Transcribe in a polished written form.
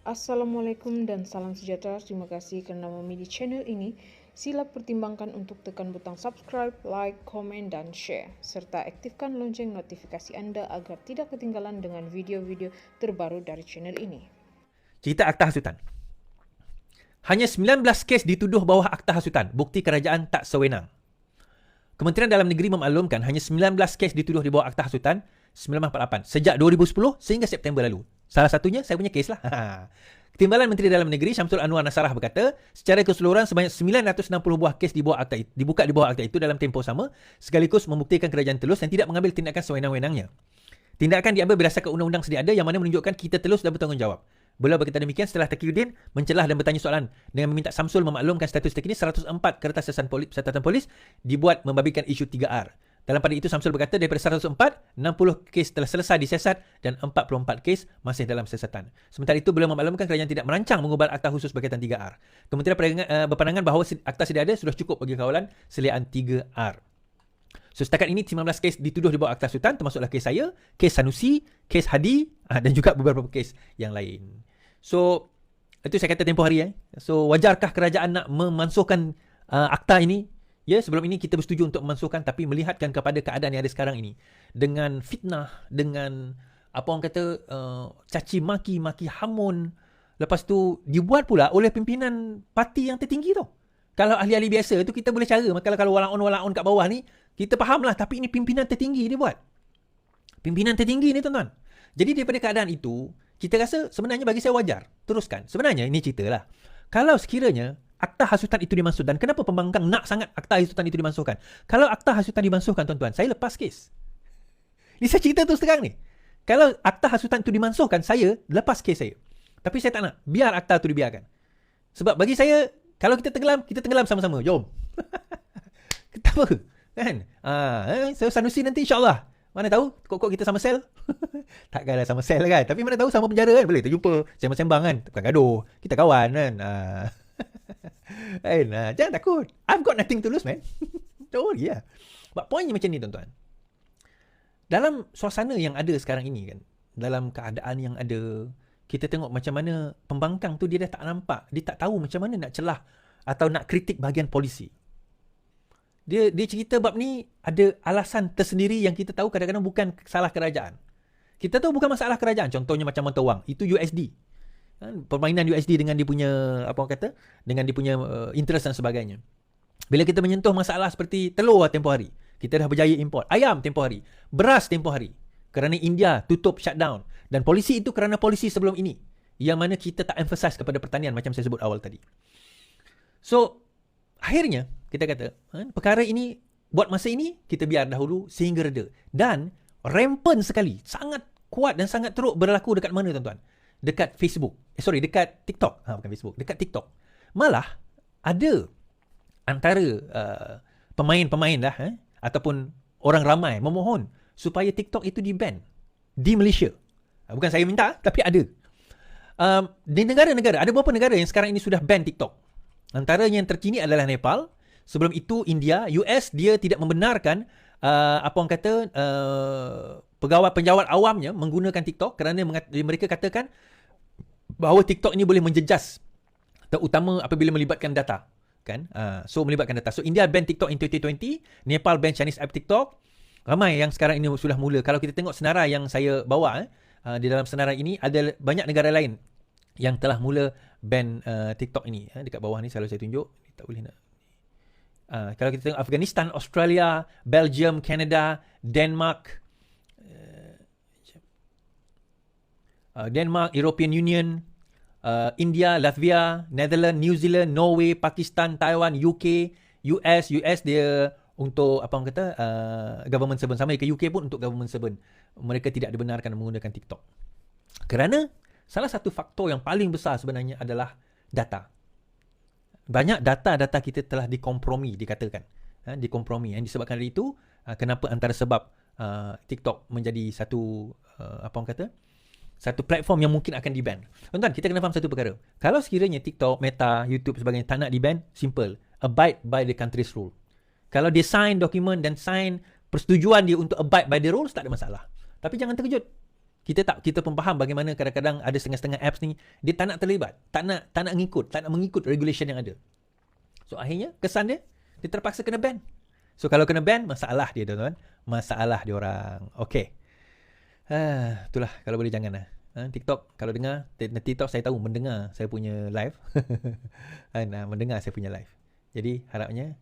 Assalamualaikum dan salam sejahtera. Terima kasih kerana memilih channel ini. Sila pertimbangkan untuk tekan butang subscribe, like, komen dan share. Serta aktifkan lonceng notifikasi anda agar tidak ketinggalan dengan video-video terbaru dari channel ini. Cerita Akta Hasutan. Hanya 19 kes dituduh bawah Akta Hasutan. Bukti kerajaan tak sewenang. Kementerian Dalam Negeri memaklumkan hanya 19 kes dituduh di bawah Akta Hasutan 1948 sejak 2010 sehingga September lalu. Salah satunya saya punya kes lah. Timbalan Menteri Dalam Negeri Syamsul Anwar Nasarah berkata, secara keseluruhan sebanyak 960 buah kes dibuka di bawah akta itu dalam tempoh sama, sekaligus membuktikan kerajaan telus dan tidak mengambil tindakan sewenang-wenangnya. Tindakan diambil berdasarkan undang-undang sedia ada yang mana menunjukkan kita telus dan bertanggungjawab. Beliau berkata demikian setelah Taqiyuddin mencelah dan bertanya soalan dengan meminta Samsul memaklumkan status terkini 104 kertas catatan polis dibuat membabikan isu 3R. Dalam pada itu Samsul berkata daripada 104, 60 kes telah selesai disiasat dan 44 kes masih dalam siasatan. Sementara itu beliau memaklumkan kerajaan tidak merancang mengubah akta khusus berkaitan 3R. Kementerian berpandangan bahawa akta sedia ada sudah cukup bagi kawalan seliaan 3R. So setakat ini 19 kes dituduh di bawah Akta Sultan, termasuklah kes saya, kes Sanusi, kes Hadi dan juga beberapa kes yang lain. So itu saya kata tempoh hari. So wajarkah kerajaan nak memansuhkan akta ini? Ya, sebelum ini kita bersetuju untuk memansuhkan, tapi melihatkan kepada keadaan yang ada sekarang ini dengan fitnah, dengan apa orang kata caci maki hamun, lepas tu dibuat pula oleh pimpinan parti yang tertinggi tu. Kalau ahli-ahli biasa tu kita boleh cara, kalau wala-on kat bawah ni kita fahamlah, tapi ini pimpinan tertinggi dia buat. Pimpinan tertinggi ni tuan-tuan. Jadi daripada keadaan itu, kita rasa sebenarnya bagi saya wajar. Teruskan. Sebenarnya ini ceritalah. Kalau sekiranya Akta Hasutan itu dimansuh, dan kenapa pembangkang nak sangat Akta Hasutan itu dimansuhkan? Kalau Akta Hasutan dimansuhkan tuan-tuan, saya lepas kes. Ini saya cerita terus terang ni. Kalau Akta Hasutan itu dimansuhkan, saya lepas kes saya. Tapi saya tak nak. Biar akta itu dibiarkan. Sebab bagi saya, kalau kita tenggelam sama-sama. Jom. Tak apa. Kan? So Sanusi nanti insyaAllah. Mana tahu, kok kita sama sel. Takkanlah sama sel kan. Tapi mana tahu sama penjara kan. Boleh terjumpa. Sembang-sembang kan. Bukan gaduh. Kita kawan kan. Jangan takut. I've got nothing to lose, man. Don't worry lah. But pointnya macam ni, tuan-tuan. Dalam suasana yang ada sekarang ini kan, dalam keadaan yang ada, kita tengok macam mana pembangkang tu dia dah tak nampak. Dia tak tahu macam mana nak celah atau nak kritik bahagian polisi. Dia cerita bab ni ada alasan tersendiri yang kita tahu kadang-kadang bukan salah kerajaan. Kita tahu bukan masalah kerajaan. Contohnya macam mata wang. Itu USD. Permainan USD dengan dia punya dengan dia punya interest dan sebagainya. Bila kita menyentuh masalah seperti telur tempoh hari, kita dah berjaya import ayam tempoh hari, beras tempoh hari kerana India tutup shutdown, dan polisi itu kerana polisi sebelum ini yang mana kita tak emphasize kepada pertanian macam saya sebut awal tadi. So akhirnya kita kata perkara ini buat masa ini kita biar dahulu sehingga reda, dan rampant sekali, sangat kuat dan sangat teruk berlaku dekat mana tuan-tuan? Dekat Facebook. Dekat TikTok. Bukan Facebook. Dekat TikTok. Malah ada antara pemain-pemain lah ataupun orang ramai memohon supaya TikTok itu di-ban di Malaysia. Bukan saya minta, tapi ada. Di negara-negara, ada beberapa negara yang sekarang ini sudah ban TikTok. Antara yang terkini adalah Nepal. Sebelum itu India. US dia tidak membenarkan penjawat awamnya menggunakan TikTok kerana mereka katakan bahawa TikTok ini boleh menjejas, terutama apabila melibatkan data, kan? So melibatkan data. So India ban TikTok in 2020, Nepal ban Chinese app TikTok. Ramai yang sekarang ini sudah mula. Kalau kita tengok senarai yang saya bawa di dalam senarai ini, ada banyak negara lain yang telah mula ban TikTok ini. Dekat bawah ni selalu saya tunjuk. Tak boleh nak. Kalau kita tengok Afghanistan, Australia, Belgium, Canada, Denmark, European Union, India, Latvia, Netherlands, New Zealand, Norway, Pakistan, Taiwan, UK, US dia untuk government servant. Sama ke UK pun untuk government servant. Mereka tidak dibenarkan menggunakan TikTok. Kerana salah satu faktor yang paling besar sebenarnya adalah data. Banyak data-data kita telah dikompromi, dikatakan. Dikompromi. Yang disebabkan dari itu, kenapa antara sebab TikTok menjadi satu satu platform yang mungkin akan di-ban. Tuan-tuan, kita kena faham satu perkara. Kalau sekiranya TikTok, Meta, YouTube sebagainya tak nak di-ban, simple. Abide by the country's rule. Kalau dia sign dokumen dan sign persetujuan dia untuk abide by the rules, tak ada masalah. Tapi jangan terkejut. kita pun faham bagaimana kadang-kadang ada setengah-setengah apps ni dia tak nak terlibat, tak nak mengikut regulation yang ada. So akhirnya kesan dia terpaksa kena ban. So kalau kena ban, masalah dia tuan-tuan, masalah dia orang. Okey. Itulah, kalau boleh janganlah. TikTok kalau dengar, TikTok saya tahu mendengar saya punya live. Mendengar saya punya live. Jadi harapnya